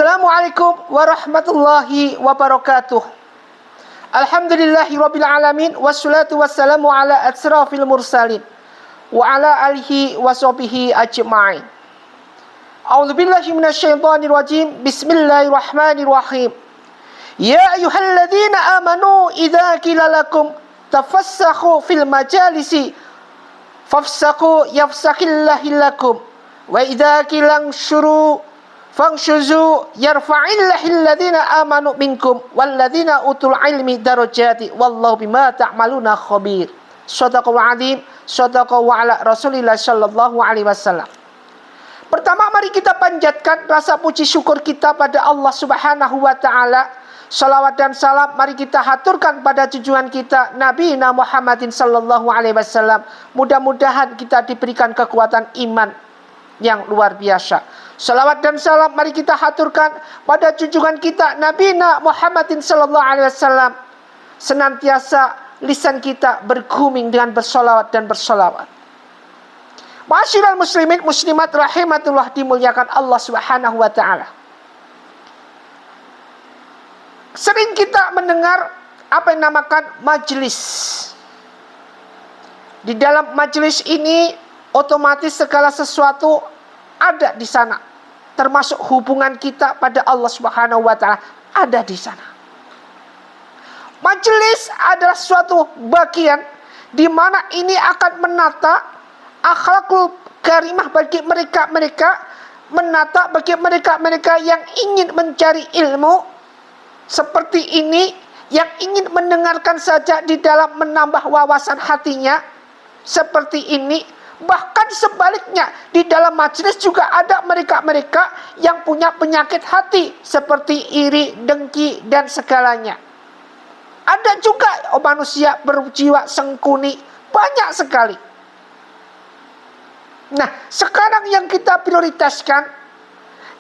Assalamualaikum warahmatullahi wabarakatuh. Alhamdulillahirabbil alamin wassalatu wassalamu ala asrafil mursalin wa ala alihi washabihi ajma'in. A'udzubillahi minasyaitonir rajim. Bismillahirrahmanirrahim. Ya ayyuhalladzina amanu idza qila lakum tafassakhu fil majalisi fafsakhu yafsakillahu lakum wa idza qila anshuru fangshuzu yarfa'illahil ladzina amanu minkum walladzina utul ilmi darajati wallahu bima ta'maluna khabir. Shadaqallahu adzim, shadaqallahu ala Rasulillah sallallahu alaihi wasallam. Pertama, mari kita panjatkan rasa puji syukur kita pada Allah Subhanahu wa taala. Salawat dan salam mari kita haturkan pada junjungan kita Nabi Muhammadin sallallahu alaihi wasallam. Mudah-mudahan kita diberikan kekuatan iman yang luar biasa. Salawat dan salam mari kita haturkan pada junjungan kita Nabi Muhammadin sallallahu alaihi wasallam. Senantiasa lisan kita berguming dengan bersolawat dan bersolawat. Ma'asyiral muslimin muslimat rahimatullah, dimuliakan Allah Subhanahu wa taala. Sering kita mendengar apa yang dinamakan majelis. Di dalam majelis ini otomatis segala sesuatu ada di sana, termasuk hubungan kita pada Allah Subhanahu wa taala ada di sana. Majelis adalah suatu bagian di mana ini akan menata akhlakul karimah bagi mereka-mereka, menata bagi mereka-mereka yang ingin mencari ilmu seperti ini, yang ingin mendengarkan saja di dalam menambah wawasan hatinya seperti ini. Bahkan sebaliknya, di dalam majelis juga ada mereka-mereka yang punya penyakit hati seperti iri, dengki, dan segalanya. Ada juga manusia berjiwa sengkuni, banyak sekali. Nah, sekarang yang kita prioritaskan,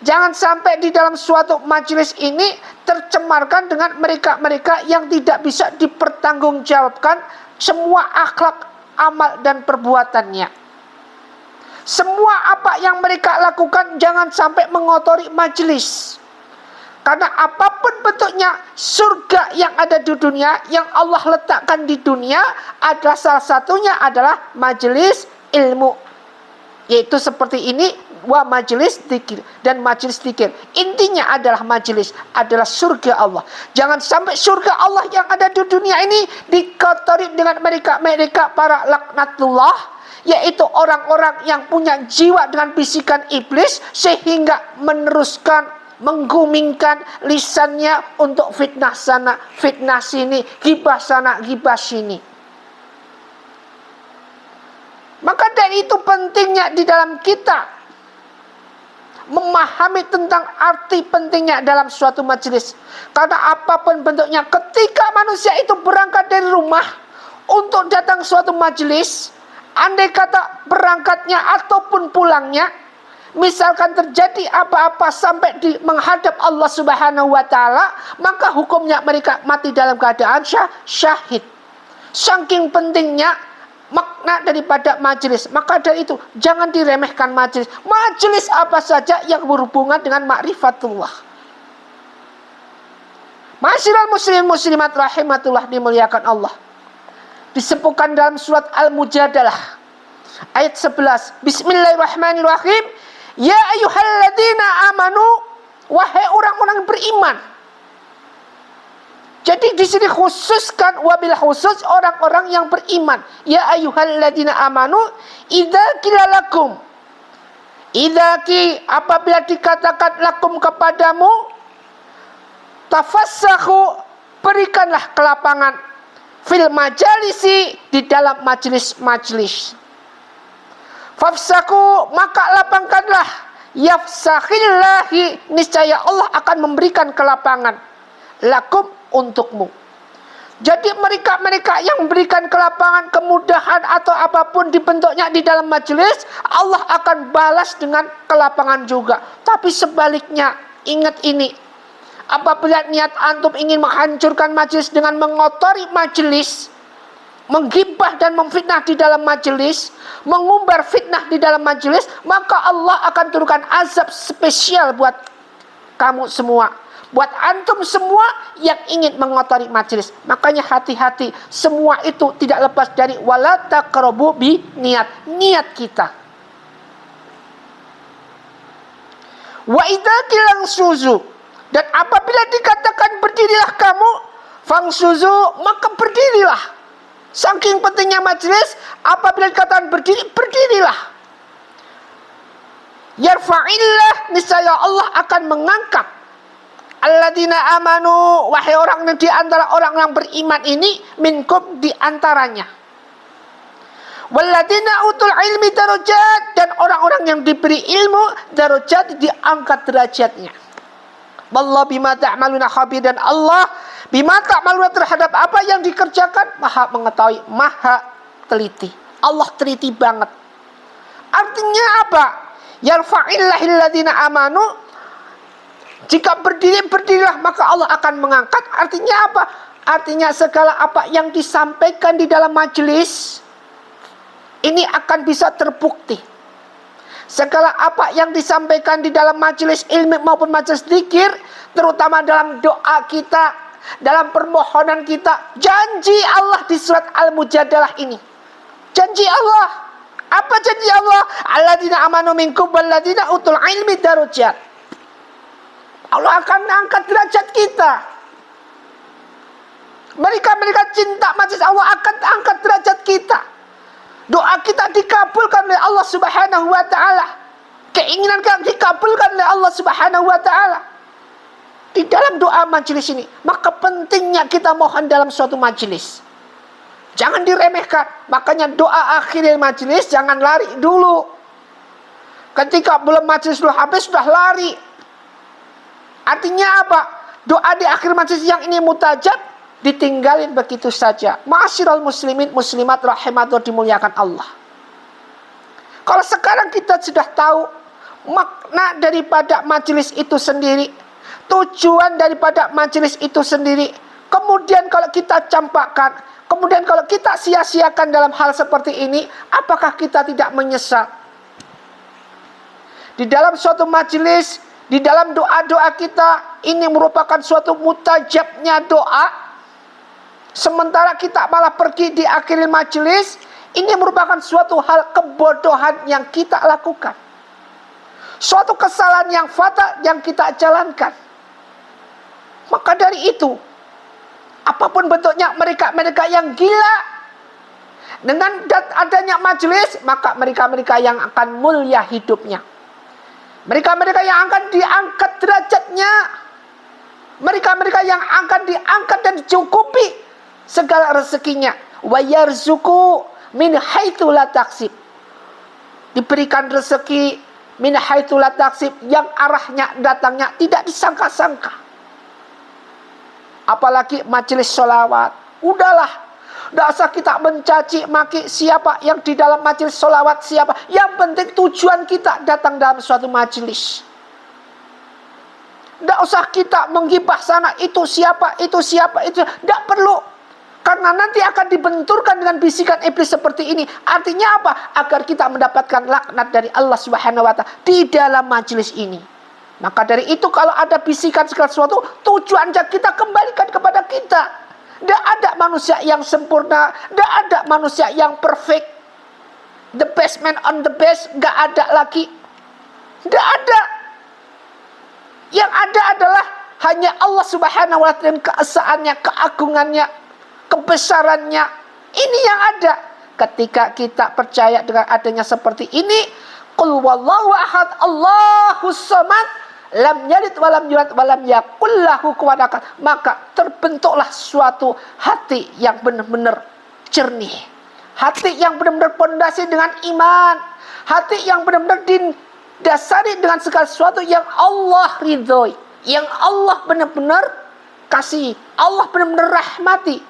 jangan sampai di dalam suatu majelis ini tercemarkan dengan mereka-mereka yang tidak bisa dipertanggungjawabkan semua akhlak, amal, dan perbuatannya. Semua apa yang mereka lakukan jangan sampai mengotori majelis. Karena apapun bentuknya, surga yang ada di dunia, yang Allah letakkan di dunia adalah salah satunya adalah majelis ilmu. Yaitu seperti ini, wa majelis dzikir dan majelis dzikir. Intinya adalah majelis adalah surga Allah. Jangan sampai surga Allah yang ada di dunia ini dikotori dengan mereka-mereka para laknatullah, yaitu orang-orang yang punya jiwa dengan bisikan iblis, sehingga meneruskan, menggumingkan lisannya untuk fitnah sana, fitnah sini, gibah sana, gibah sini. Maka dari itu pentingnya di dalam kita memahami tentang arti pentingnya dalam suatu majelis. Karena apapun bentuknya, ketika manusia itu berangkat dari rumah untuk datang suatu majelis, andai kata berangkatnya ataupun pulangnya, misalkan terjadi apa-apa sampai menghadap Allah Subhanahu wa taala, maka hukumnya mereka mati dalam keadaan syahid. Saking pentingnya makna daripada majelis. Maka dari itu jangan diremehkan majelis. Majelis apa saja yang berhubungan dengan ma'rifatullah. Ma'asyiral muslimin muslimat rahimatullah, dimuliakan Allah. Disebutkan dalam surat Al-Mujadalah ayat 11. Bismillahirrahmanirrahim. Ya ayyuhalladzina amanu, wahai orang-orang beriman. Jadi di sini khususkan, wabil khusus orang-orang yang beriman. Ya ayyuhalladzina amanu idza qila lakum. Apabila dikatakan lakum kepadamu, tafassakhu, berikanlah kelapangan, fil majalisi, di dalam majelis-majelis. Fafsaku, maka lapangkanlah, yafsahillahi, niscaya Allah akan memberikan kelapangan, lakum, untukmu. Jadi mereka-mereka yang memberikan kelapangan, kemudahan atau apapun dibentuknya di dalam majelis, Allah akan balas dengan kelapangan juga. Tapi sebaliknya, ingat ini, apabila niat antum ingin menghancurkan majelis dengan mengotori majelis, menggibah dan memfitnah di dalam majelis, mengumbar fitnah di dalam majelis, maka Allah akan turunkan azab spesial buat kamu semua, buat antum semua yang ingin mengotori majelis. Makanya hati-hati, semua itu tidak lepas dari wala taqrabu bi niat kita. Wa idza qilang suzu, dan apabila dikatakan berdirilah kamu, fangsuzu, maka berdirilah. Saking pentingnya majelis, apabila dikatakan berdiri, berdirilah. Yarfa'illah, niscaya Allah akan mengangkat alladzina amanu, wahai orang yang di antara orang yang beriman ini, minkum, di antaranya. Walladzina utul ilmi darajat, dan orang-orang yang diberi ilmu darajat, diangkat derajatnya. Wallahu bima ta'maluna khabir, dan Allah bima ta'maluna, terhadap apa yang dikerjakan maha mengetahui, maha teliti. Allah teliti banget. Artinya apa? Yarfa'illahil ladzina amanu, jika berdiri, berdirilah, maka Allah akan mengangkat. Artinya apa? Artinya segala apa yang disampaikan di dalam majelis ini akan bisa terbukti. Segala apa yang disampaikan di dalam majelis ilmu maupun majelis zikir, terutama dalam doa kita, dalam permohonan kita, janji Allah di surat Al-Mujadalah ini. Janji Allah. Apa janji Allah? Alladzina amanu minkum walladzina utul ilmi darajat. Allah akan mengangkat derajat kita. Mereka cinta majelis Allah akan angkat derajat kita. Doa kita dikabulkan oleh Allah Subhanahu wa ta'ala. Keinginan kita dikabulkan oleh Allah Subhanahu wa ta'ala. Di dalam doa majelis ini, maka pentingnya kita mohon dalam suatu majelis. Jangan diremehkan. Makanya doa akhiril majelis, jangan lari dulu. Ketika belum majelis belum habis, sudah lari. Artinya apa? Doa di akhir majelis yang ini mutajab, ditinggalin begitu saja. Ma'asyiral muslimin muslimat rahimatullah, dimuliakan Allah. Kalau sekarang kita sudah tahu makna daripada majelis itu sendiri, tujuan daripada majelis itu sendiri, kemudian kalau kita campakkan, kemudian kalau kita sia-siakan dalam hal seperti ini, apakah kita tidak menyesal? Di dalam suatu majelis, di dalam doa-doa kita, ini merupakan suatu mutajabnya doa. Sementara kita malah pergi di akhir majelis, ini merupakan suatu hal kebodohan yang kita lakukan. Suatu kesalahan yang fatal yang kita jalankan. Maka dari itu, apapun bentuknya mereka yang gila, dengan adanya majelis, maka mereka yang akan mulia hidupnya. Mereka yang akan diangkat derajatnya. Mereka yang akan diangkat dan dicukupi segala rezekinya. Wa yarzuqu min haitsu la taksib. Diberikan rezeki min haitsu la taksib, yang arahnya datangnya tidak disangka-sangka. Apalagi majelis sholawat. Udahlah, tidak usah kita mencaci maki siapa yang di dalam majelis sholawat siapa. Yang penting tujuan kita datang dalam suatu majelis. Tidak usah kita menggibah sana, itu siapa, itu siapa, itu. Tidak perlu. Karena nanti akan dibenturkan dengan bisikan iblis seperti ini. Artinya apa? Agar kita mendapatkan laknat dari Allah Subhanahu wa ta'ala di dalam majelis ini. Maka dari itu kalau ada bisikan segala sesuatu, tujuannya kita kembalikan kepada kita. Tidak ada manusia yang sempurna, tidak ada manusia yang perfect. The best man on the best, gak ada lagi. Tidak ada. Yang ada adalah hanya Allah Subhanahu wa ta'ala dan keesaannya, keagungannya, kebesarannya. Ini yang ada. Ketika kita percaya dengan adanya seperti ini, qul wallahu ahad Allahus samad, lam yalid walam yulad walam yakul lahu kufuwan ahad, maka terbentuklah suatu hati yang benar-benar jernih, hati yang benar-benar pondasi dengan iman, hati yang benar-benar didasari dengan segala sesuatu yang Allah ridhoi, yang Allah benar-benar kasih, Allah benar-benar rahmati.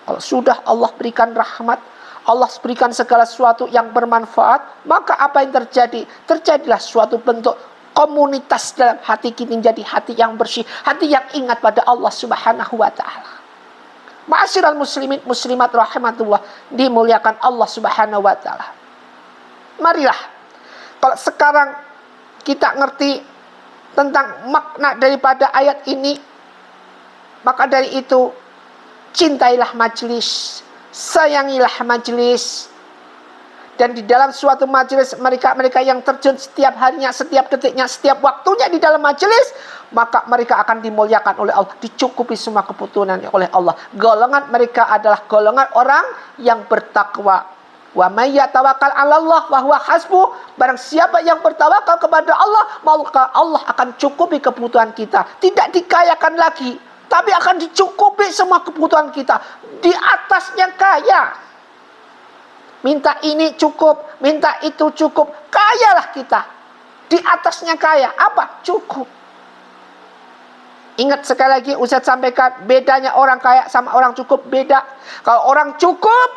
Kalau sudah Allah berikan rahmat, Allah berikan segala sesuatu yang bermanfaat, maka apa yang terjadi? Terjadilah suatu bentuk komunitas dalam hati kita, menjadi hati yang bersih, hati yang ingat pada Allah Subhanahu wa ta'ala. Ma'asyiral muslimin muslimat rahimatullah, dimuliakan Allah Subhanahu wa ta'ala. Marilah, kalau sekarang kita ngerti tentang makna daripada ayat ini. Maka dari itu, cintailah majelis, sayangilah majelis. Dan di dalam suatu majelis, mereka yang terjun setiap harinya, setiap detiknya, setiap waktunya di dalam majelis, maka mereka akan dimuliakan oleh Allah, dicukupi semua kebutuhannya oleh Allah. Golongan mereka adalah golongan orang yang bertakwa. Wa may yatawakkal 'ala Allah wa huwa hasbuh. Barang siapa yang bertawakal kepada Allah, maka Allah akan cukupi kebutuhan kita. Tidak dikayakan lagi, tapi akan dicukupi semua kebutuhan kita. Di atasnya kaya. Minta ini cukup, minta itu cukup. Kayalah kita. Di atasnya kaya. Apa? Cukup. Ingat sekali lagi, Ustaz sampaikan, bedanya orang kaya sama orang cukup beda. Kalau orang cukup,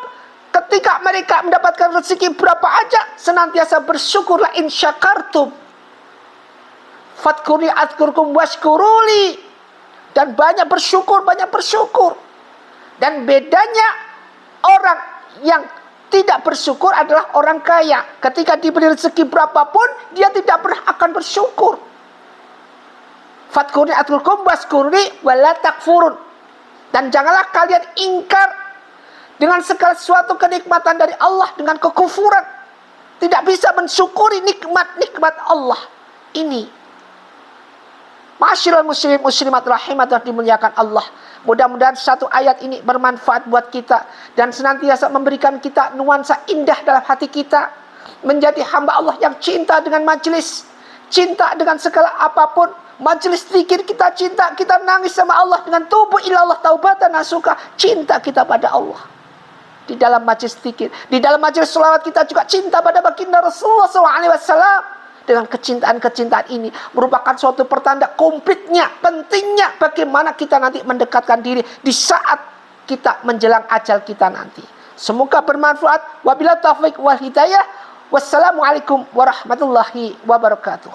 ketika mereka mendapatkan rezeki berapa aja, senantiasa bersyukurlah in syakartum. Fadkuri adkurkum washkuruli. Dan banyak bersyukur, banyak bersyukur. Dan bedanya orang yang tidak bersyukur adalah orang kaya. Ketika diberi rezeki berapapun, dia tidak pernah akan bersyukur. Fadkurni atkurkum waskurni wala takfurun. Dan janganlah kalian ingkar dengan segala sesuatu kenikmatan dari Allah dengan kekufuran. Tidak bisa mensyukuri nikmat-nikmat Allah ini. Masyaallah muslim muslimat rahimatullah dimuliakan Allah. Mudah-mudahan satu ayat ini bermanfaat buat kita dan senantiasa memberikan kita nuansa indah dalam hati kita, menjadi hamba Allah yang cinta dengan majelis, cinta dengan segala apapun. Majelis zikir kita cinta, kita nangis sama Allah dengan tubuh ilallah taubatan nasuka, cinta kita pada Allah. Di dalam majelis zikir, di dalam majelis selawat kita juga cinta pada baginda Rasulullah SAW. Dengan kecintaan-kecintaan ini merupakan suatu pertanda komplitnya, pentingnya bagaimana kita nanti mendekatkan diri di saat kita menjelang ajal kita nanti. Semoga bermanfaat. Wabillahi taufiq wal hidayah. Wassalamualaikum warahmatullahi wabarakatuh.